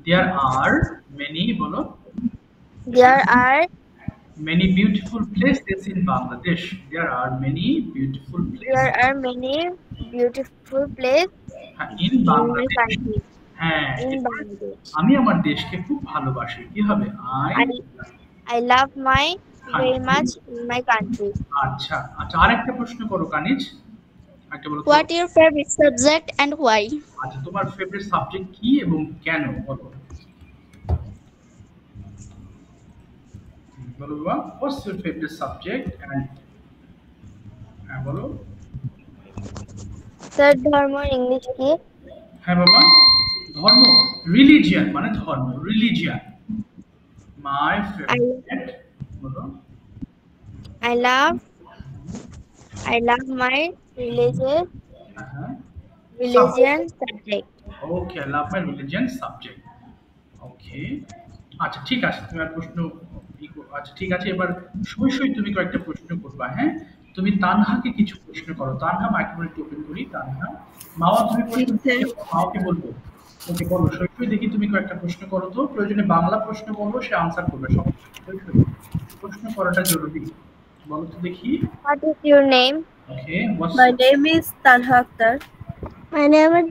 Speaker 1: There are many, বলো।
Speaker 2: There are
Speaker 1: many beautiful places in Bangladesh. There are many beautiful places.
Speaker 2: There are many beautiful places
Speaker 1: in Bangladesh. হ্যাঁ,
Speaker 2: in Bangladesh.
Speaker 1: আমি আমার দেশকে খুব ভালোবাসি, কি হবে?
Speaker 2: I love my very much in my country.
Speaker 1: আচ্ছা আচ্ছা, আরেকটা প্রশ্ন করো কানিজ, একটা বলো।
Speaker 5: What your favorite subject and why?
Speaker 1: আচ্ছা, তোমার ফেভারিট সাবজেক্ট কি এবং কেন, বলো। বলো বাবা, what's your favorite subject and বলো।
Speaker 2: স্যার ধর্ম ইংলিশ কি?
Speaker 1: হ্যাঁ বাবা, ধর্ম রিলিজিয়ান, মানে ধর্ম, রিলিজিয়ান। মাই ফেভারিট, বলো।
Speaker 2: I love my religion subject.
Speaker 1: Okay, I love my religion subject. Okay. আচ্ছা ঠিক আছে, তুমি আর প্রশ্ন, আচ্ছা ঠিক আছে, এবার শৈশই তুমি কয়েকটা প্রশ্ন করবা। হ্যাঁ, তুমি তানহাকে কিছু প্রশ্ন করো। তানহা, মাইক্রোফোন ওপেন করি। তানহা, মাওয়া তুমি প্রশ্ন মাওয়াকে বলবো। ওকে বলো শৈশই, দেখি তুমি কয়েকটা প্রশ্ন করো তো, প্রয়োজনে বাংলা প্রশ্ন বলবো, সে আনসার করবে। সব প্রশ্ন করাটা জরুরি, বলো তো দেখি।
Speaker 2: What is your name?
Speaker 1: Okay,
Speaker 4: My name is Tanha Akhtar.
Speaker 3: My name is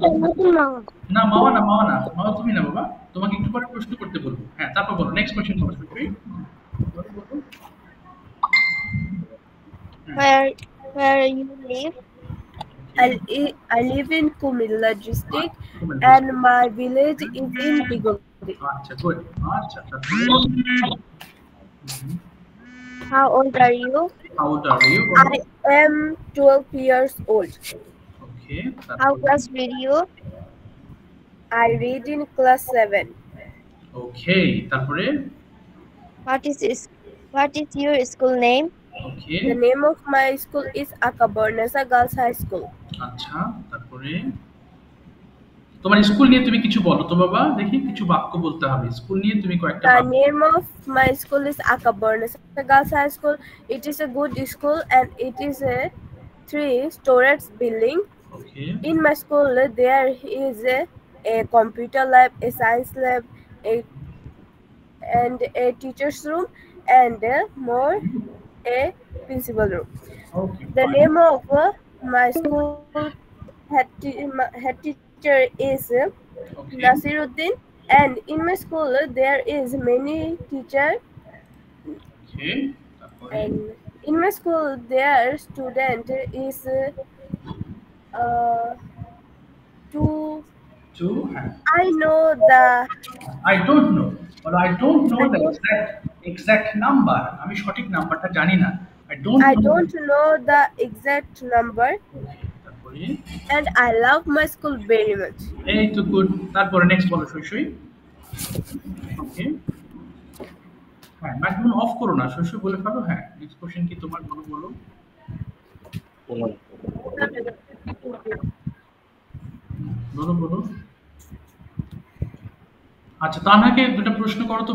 Speaker 3: Mawa.
Speaker 1: না মাওয়া না, মাওয়া না, মাওয়া তুমি না বাবা, তোমাকে একটু পরে প্রশ্ন করতে বলবো। হ্যাঁ, তারপর বলো নেক্সট কোশ্চেন করো শৈশই।
Speaker 2: Where you live?
Speaker 4: I live in Kumilla district and my village is in Bigodi.
Speaker 1: আচ্ছা গুড। আচ্ছা
Speaker 2: How old are you?
Speaker 1: How old are you?
Speaker 4: I am 12 years old.
Speaker 1: Okay.
Speaker 2: How class read you?
Speaker 4: I read in class 7.
Speaker 1: Okay, তারপরে
Speaker 2: What is your school name?
Speaker 1: Okay.
Speaker 4: The name of my school is Akabarnesa Girls High School.
Speaker 1: আচ্ছা, তারপরে তোমার school নিয়ে তুমি কিছু বলো তো বাবা, দেখি কিছু বাক্য বলতে হবে স্কুল নিয়ে তুমি কয়েকটা
Speaker 6: The
Speaker 1: বাক্য।
Speaker 6: name of my school is Akabarnes Girls High School. It is a good school and it is a 3-storied building.
Speaker 1: Okay
Speaker 6: In my school, there is a computer lab, a science lab, and a teacher's room, and more a principal room.
Speaker 1: Okay
Speaker 6: The name of my school head teacher is
Speaker 1: okay
Speaker 6: Nasiruddin, and in my school there is many teachers,
Speaker 1: ওকে তারপরে
Speaker 6: and in my school their student is two.
Speaker 1: Two হ্যাঁ
Speaker 6: I know the
Speaker 1: I don't know, বলো I don't know
Speaker 6: I
Speaker 1: the
Speaker 6: don't
Speaker 1: exact number, আমি সঠিক নাম্বারটা জানি না। I don't
Speaker 6: I don't know the exact number,
Speaker 1: তারপরে
Speaker 6: and I love my school very much.
Speaker 1: এই তো গুড। তারপরে নেক্সট বলো শৈশই। ওকে হ্যাঁ মাইক্রোফোন অফ করো না, শৈশই বলে ফেলো। হ্যাঁ নেক্সট কোশ্চেন কি তোমার, বলো বলো বলো বলো। আচ্ছা তানহাকে দুটো প্রশ্ন করো তো,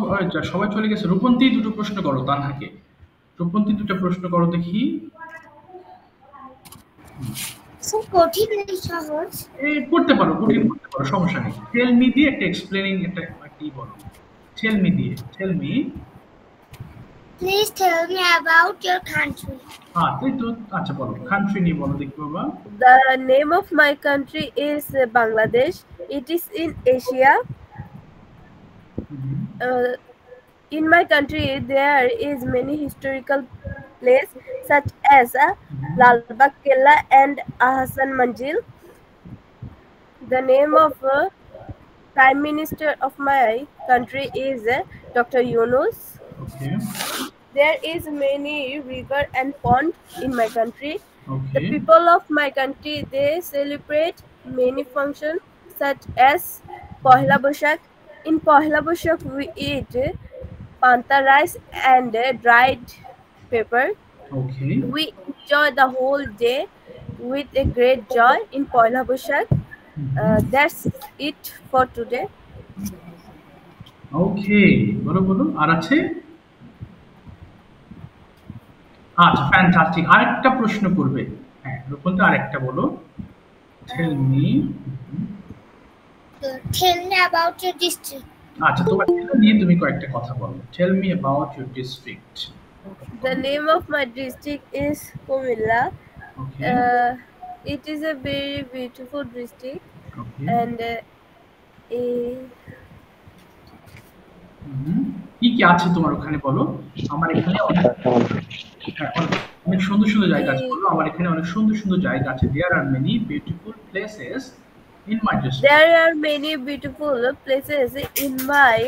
Speaker 1: সবাই চলে গেছে। রূপন্তী দুটো প্রশ্ন করো তানহাকে, রূপন্তী দুটো প্রশ্ন করো দেখি।
Speaker 2: কঠিন নাকি সহজ?
Speaker 1: এই করতে পারো, কঠিন করতে পারো, সমস্যা নেই। টেল মি দিয়ে একটা এক্সপ্লেনিং একটা কি বলো, টেল মি দিয়ে, tell me.
Speaker 2: Please tell me about your country.
Speaker 1: হ্যাঁ তাই তো। আচ্ছা বলো কান্ট্রি নিয়ে বলো দেখি বাবা।
Speaker 6: The name of my country is Bangladesh. It is in Asia. In my country there is many historical places such as Lal Bagh Killa and Ahsan Manzil. The name of Prime Minister of my country is Dr. Yunus.
Speaker 1: Okay
Speaker 6: There is many river and pond in my country. The
Speaker 1: okay
Speaker 6: people of my country, they celebrate many functions such as Pohla Boishakh. In Pohla Boishakh we eat panta rice and dried pepper.
Speaker 1: Okay
Speaker 6: We enjoy the whole day with a great joy in Pohla Boishakh. That's it for today.
Speaker 1: ওকে বলো বলো আর আছে। আচ্ছা fantastic. আরেকটা প্রশ্ন করবে। হ্যাঁ রূপন্তী আরেকটা বলো। Tell me.
Speaker 2: Tell me about your district.
Speaker 1: আচ্ছা তোমার জেলা নিয়ে তুমি কয়েকটা কথা বলো। Tell me about your district.
Speaker 6: The name of my district is Kumilla.
Speaker 1: Okay
Speaker 6: It is a very beautiful district,
Speaker 1: okay
Speaker 6: and
Speaker 1: কি কি আছে তোমার ওখানে বলো। আমার এখানে অনেক হ্যাঁ, অনেক সুন্দর সুন্দর জায়গা আছে বলো। আমার এখানে অনেক সুন্দর সুন্দর জায়গা আছে। There are many beautiful places in my district.
Speaker 6: there are many beautiful places in my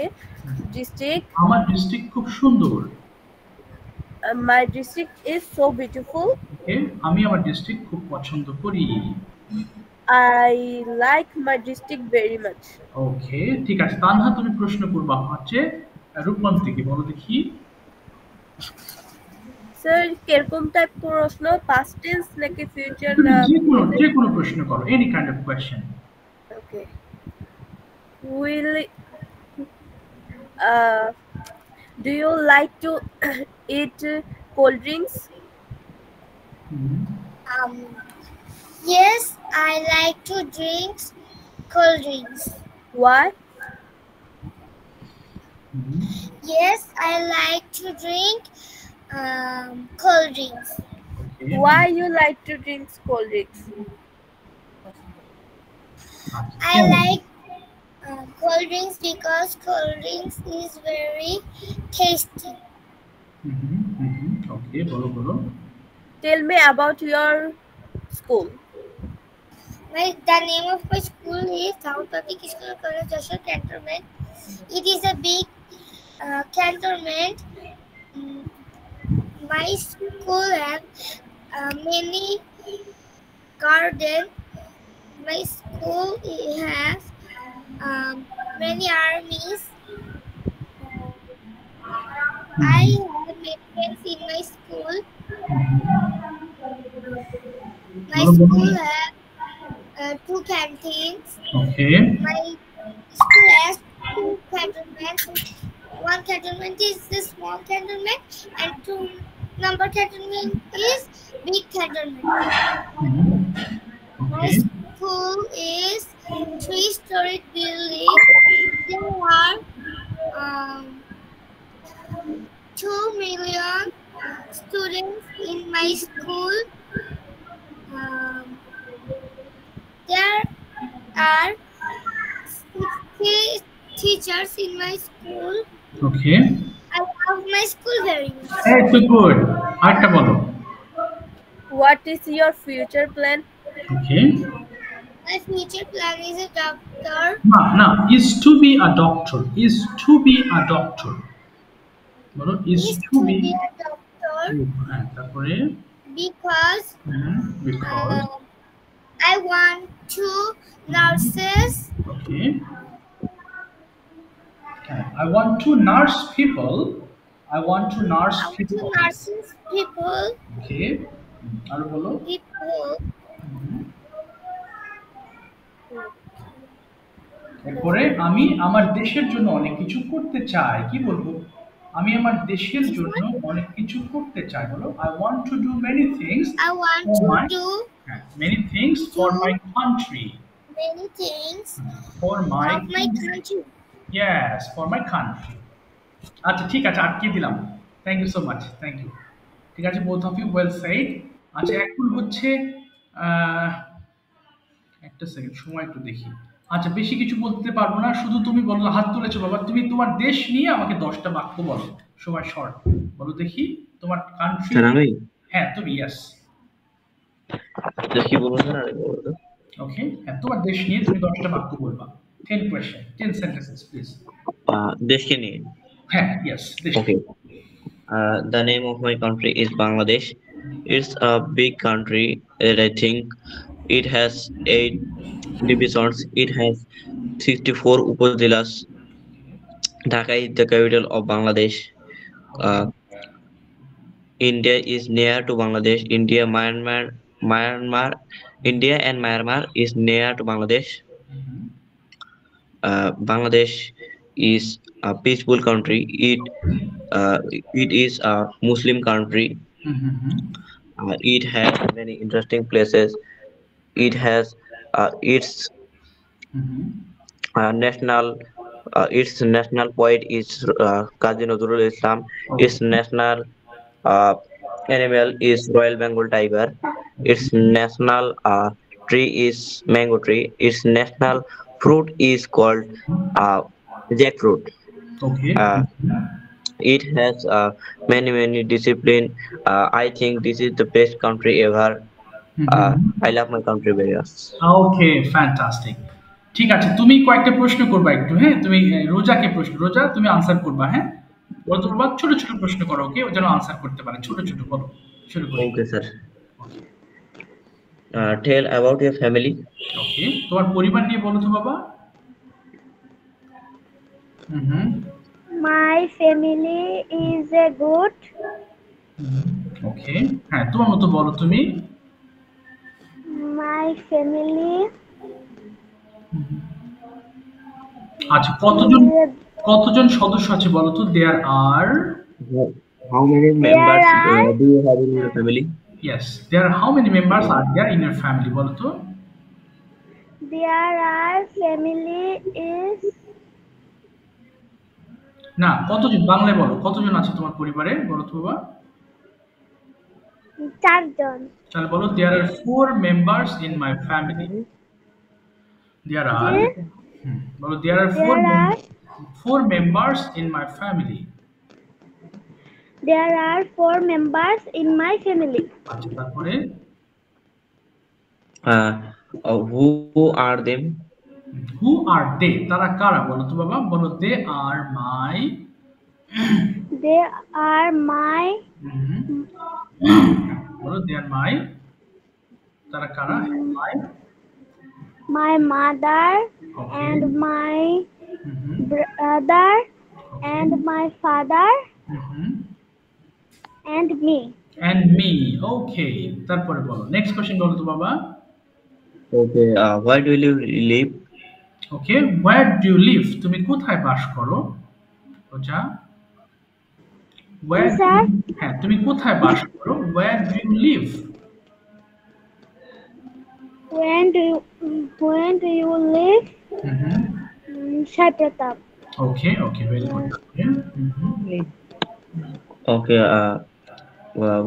Speaker 6: district.
Speaker 1: আমার ডিস্ট্রিক্ট খুব সুন্দর।
Speaker 6: My district is so beautiful.
Speaker 1: ওকে আমি আমার ডিস্ট্রিক্ট খুব পছন্দ করি।
Speaker 6: I like my district very much.
Speaker 1: ওকে ঠিক আছে। তানহা তুমি প্রশ্ন করবা হচ্ছে রূপমন্তীকে, বলো দেখি।
Speaker 6: Sir, কিরকম টাইপ প্রশ্ন, past tense নাকি future
Speaker 1: তুমি
Speaker 6: না?
Speaker 1: যে কোনো প্রশ্ন করো, any kind of question.
Speaker 6: Okay. Will do you like to eat cold drinks?
Speaker 2: Yes, I like to drink cold drinks.
Speaker 6: Why?
Speaker 2: Yes, I like to drink cold drinks.
Speaker 1: Okay.
Speaker 6: Why you like to drink cold drinks?
Speaker 2: I like cold drinks because cold drinks is very tasty.
Speaker 1: Okay, bolo bolo.
Speaker 6: Tell me about your school.
Speaker 2: The name of my school is South Public School College Joshua Cantonment. It is a big cantonment. My school has many gardens. My school has many armies. I have many friends in my school. My school has
Speaker 4: 2 canteens.
Speaker 1: Okay.
Speaker 4: My school has 2 cantonments. One cantonment is the small cantonment, and 2 number cantonment is big cantonment. My
Speaker 1: Okay.
Speaker 4: school is 3-story building. There are 2 million students in my school. There are 60 teachers in my school.
Speaker 1: Okay.
Speaker 4: I love my school very much.
Speaker 1: Hey, so good. আরেকটা বলো।
Speaker 6: What is your future plan?
Speaker 1: Okay.
Speaker 4: My future plan is a doctor.
Speaker 1: না, is to be a doctor. Is to be a doctor. বলো is to be
Speaker 4: a doctor.
Speaker 1: হ্যাঁ, তারপরে
Speaker 4: because
Speaker 1: because
Speaker 4: I want 2 nurses.
Speaker 1: Okay. I want to nurse people. I want to nurse people.
Speaker 4: Nurses people.
Speaker 1: Okay. আরো বলো।
Speaker 4: People.
Speaker 1: এরপরে আমি আমার দেশের জন্য অনেক কিছু করতে চাই। কি বলবো? আমি আমার দেশের জন্য অনেক কিছু করতে চাই। বলো I want to do many things.
Speaker 4: I want to do
Speaker 1: many things for my country.
Speaker 4: Many things
Speaker 1: for my
Speaker 4: country.
Speaker 1: Yes, for my country. আচ্ছা ঠিক আছে, আটকে দিলাম। Thank you so much, thank you. ঠিক আছে, both of you well said. আচ্ছা এখন হচ্ছে একটা সেকেন্ড, সময় একটু দেখি। আচ্ছা বেশি কিছু বলতে পারবো না, শুধু তুমি বলো, হাত তুলেছো বাবা, তুমি তোমার দেশ নিয়ে আমাকে 10টা বাক্য বলো, সময় শর্ট। বলো দেখি তোমার কান্ট্রি।
Speaker 7: স্যার আমি?
Speaker 1: হ্যাঁ তুমি, ইয়েস।
Speaker 7: কি বলবো স্যার? আরেকবার বলো।
Speaker 1: ওকে, হ্যাঁ তোমার দেশ নিয়ে তুমি 10টা বাক্য বলবা। 10 question, 10 sentences please.
Speaker 7: দেশকে নিয়ে?
Speaker 1: হ্যাঁ, yes.
Speaker 7: Okay. The name of my country is Bangladesh. It's a big country that I think it has 8 divisions. It has 64 upazilas. Dhaka is the capital of Bangladesh. India is near to Bangladesh. India and Myanmar is near to Bangladesh. Bangladesh is a peaceful country. It is a Muslim country. It has many interesting places. It has its national poet is Kazi Nazrul Islam. Its national animal is Royal Bengal tiger. Its national tree is mango tree. Its national fruit is called jackfruit.
Speaker 1: Okay.
Speaker 7: It has many discipline. I think this is the best country ever. I love my country very much.
Speaker 1: Okay, fantastic. ঠিক আছে, তুমি কয়েকটা প্রশ্ন করবা একটু। হ্যাঁ, তুমি রোজাকে প্রশ্ন, রোজা তুমি আনসার করবা। হ্যাঁ, বলতে পারবা, ছোট ছোট প্রশ্ন করো, ওকে, ও যেন আনসার করতে পারে। ছোট ছোট বলো, শুরু করো।
Speaker 7: Okay sir. Tell about your family.
Speaker 1: ওকে, তোমার পরিবার নিয়ে বলো তো বাবা।
Speaker 8: My family is a good.
Speaker 1: ওকে, হ্যাঁ তোমার মতো বলো তুমি।
Speaker 8: My family.
Speaker 1: আচ্ছা কতজন সদস্য আছে বলো তো? There are
Speaker 7: how many members do you have in your family?
Speaker 1: Yes, there are how many members are there in your family বলো তো?
Speaker 8: There are family is
Speaker 1: না, কতজন বাংলায় বলো, কতজন আছে তোমার পরিবারে বলো তো বাবা?
Speaker 8: 4 জন।
Speaker 1: তাহলে বলো there are 4 members in my family. There are বলো there are 4 members in my family.
Speaker 8: There are 4 members in my family.
Speaker 1: আচ্ছা তারপরে
Speaker 7: who are them?
Speaker 1: Who are they? তারা কারা বলো তো বাবা? বলো they are my বলো they are my তারা কারা?
Speaker 8: My mother and my brother and my father and me.
Speaker 1: And me. Okay, তারপরে বলো নেক্সট কোশ্চেন বলো তো বাবা।
Speaker 7: Okay. Where do you live?
Speaker 1: Okay, where do you live? তুমি কোথায় বাস করো? রোজা, where
Speaker 8: Sir,
Speaker 1: হ্যাঁ, তুমি কোথায় বাস করো? Where do you live?
Speaker 8: when do you live? Sai Pratap.
Speaker 1: Okay, okay, very good.
Speaker 7: Okay.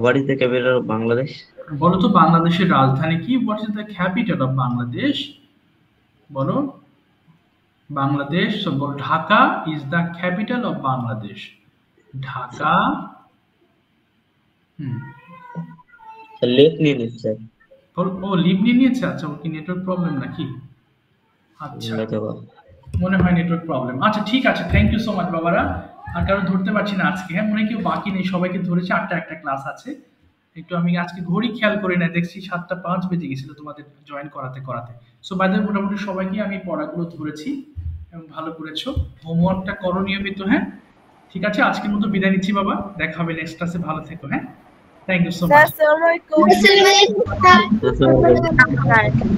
Speaker 7: What is the capital of Bangladesh?
Speaker 1: বলো তো বাংলাদেশের রাজধানী কি? What is the capital of Bangladesh? বলো। বাংলাদেশ, so বলো Dhaka is the capital of Bangladesh. Dhaka.
Speaker 7: Lake নিয়ে নিচ্ছে।
Speaker 1: ও leave নিয়ে নিয়েছে, আচ্ছা ও কি নেটওয়ার্ক প্রবলেম নাকি? আচ্ছা মনে হয় নেটওয়ার্ক প্রবলেম। আচ্ছা ঠিক আছে, থ্যাংক ইউ সো মাচ বাবারা। আর কারো ধরতে পারছি না আজকে, হ্যাঁ মনে হয় কেউ বাকি নেই, সবাইকে ধরেছে। 8টা একটা ক্লাস আছে, একটু আমি আজকে ঘড়ি খেয়াল করি না, দেখছি 7:05 বেজে গেছিল তোমাদের জয়েন করাতে করাতে। সো বাইরে মোটামুটি সবাইকে আমি পড়াগুলো ধরেছি এবং ভালো করেছো, হোমওয়ার্কটা করো নিয়মিত। হ্যাঁ ঠিক আছে, আজকের মতো বিদায় নিচ্ছি বাবা, দেখা হবে নেক্সট ক্লাসে, ভালো থেকো। হ্যাঁ থ্যাংক ইউ সো মাচ।
Speaker 6: আসসালামু আলাইকুম।
Speaker 1: আসসালামু আলাইকুম।